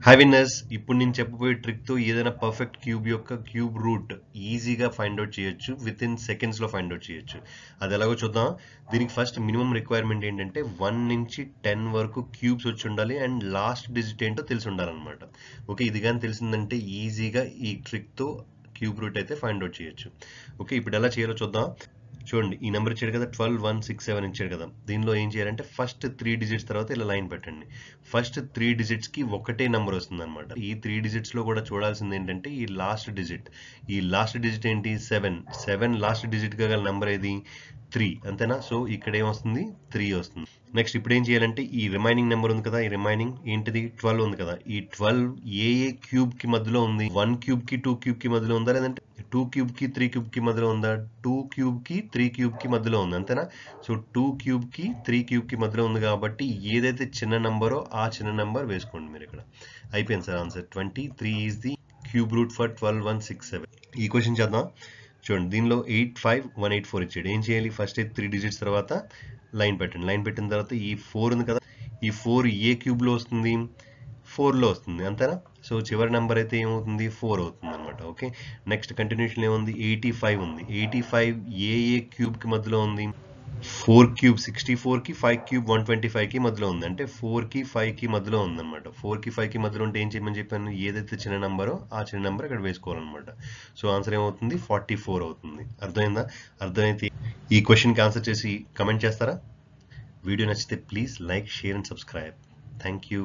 Hi winners, ఇప్పుడు నేను చెప్పబోయే ట్రిక్తో ఏదైనా పర్ఫెక్ట్ క్యూబ్ యొక్క క్యూబ్ రూట్ ఈజీగా ఫైండ్ అవుట్ చేయొచ్చు, విత్ ఇన్ సెకండ్స్లో ఫైండ్ అవుట్ చేయొచ్చు. అది ఎలాగో చూద్దాం. దీనికి ఫస్ట్ మినిమం రిక్వైర్మెంట్ ఏంటంటే 1 నుంచి 10 వరకు క్యూబ్స్ వచ్చి ఉండాలి అండ్ లాస్ట్ డిజిట్ ఏంటో తెలిసి ఉండాలన్నమాట. ఓకే, ఇది కానీ తెలిసిందంటే ఈజీగా ఈ ట్రిక్తో క్యూబ్ రూట్ అయితే ఫైండ్ అవుట్ చేయొచ్చు. ఓకే, ఇప్పుడు ఎలా చేయాలో చూద్దాం. చూడండి, ఈ నెంబర్ ఇచ్చాడు కదా, 12 1 6 7 ఇచ్చాడు కదా. దీనిలో ఏం చేయాలంటే ఫస్ట్ 3 డిజిట్స్ తర్వాత ఇలా లైన్ పెట్టండి. ఫస్ట్ 3 డిజిట్స్ కి ఒకటే నెంబర్ వస్తుంది అనమాట. ఈ 3 డిజిట్స్ లో కూడా చూడాల్సింది ఏంటంటే ఈ లాస్ట్ డిజిట్. ఈ లాస్ట్ డిజిట్ ఏంటి? 7 లాస్ట్ డిజిట్ గా గల నెంబర్ ఏది? 3. అంతేనా? సో ఇక్కడ ఏమొస్తుంది? 3 వస్తుంది. నెక్స్ట్ ఇప్పుడు ఏం చేయాలంటే ఈ రిమైనింగ్ నెంబర్ ఉంది కదా, ఈ రిమైనింగ్ ఏంటిది? 12 ఉంది కదా. ఈ 12 ఏ క్యూబ్ కి మధ్యలో ఉంది? 1 క్యూబ్ కి 2 క్యూబ్ కి మధ్యలో ఉందా, లేదంటే 2 క్యూబ్ కి 3 క్యూబ్ కి మధ్యలో ఉందా? 2 క్యూబ్ కి 3 క్యూబ్ కి మధ్యలో ఉంది, అంతేనా? సో 2 క్యూబ్ కి 3 క్యూబ్ కి మధ్యలో ఉంది కాబట్టి ఏదైతే చిన్న నెంబరో ఆ చిన్న నెంబర్ వేసుకోండి మీరు ఇక్కడ. అయిపోయింది sir answer. 23 is the cube root for 12 1 6 7. ఈ క్వశ్చన్ చేద్దాం. చూడండి, దీనిలో 8 5 1 8 4 ఇచ్చాడు. ఏం చేయాలి? ఫస్ట్ 3 డిజిట్స్ తర్వాత లైన్ పెట్టండి. లైన్ పెట్టిన తర్వాత ఈ 4 ఉంది కదా, ఈ 4 ఏ క్యూబ్ లో వస్తుంది? 4లో వస్తుంది, అంతేనా? సో చివరి నెంబర్ అయితే ఏమవుతుంది? 4 అవుతుంది అనమాట. ఓకే, నెక్స్ట్ కంటిన్యూషన్ ఏముంది? 85 ఉంది. 85 ఏ క్యూబ్ కి మధ్యలో ఉంది? 4 క్యూబ్ 64 కి 5 క్యూబ్ 125 కి మధ్యలో ఉంది. అంటే 4 కి 5 కి మధ్యలో ఉంది అనమాట. 4 కి 5 కి మధ్యలో ఉంటే ఏం చేయమని చెప్పాను? ఏదైతే చిన్న నెంబరో ఆ చిన్న నెంబర్ ఇక్కడ వేసుకోవాలన్నమాట. సో ఆన్సర్ ఏమవుతుంది? 44 అవుతుంది. అర్థమైందా? అర్థమైతే ఈ క్వశ్చన్కి ఆన్సర్ చేసి కమెంట్ చేస్తారా? వీడియో నచ్చితే please like, share and subscribe. Thank you.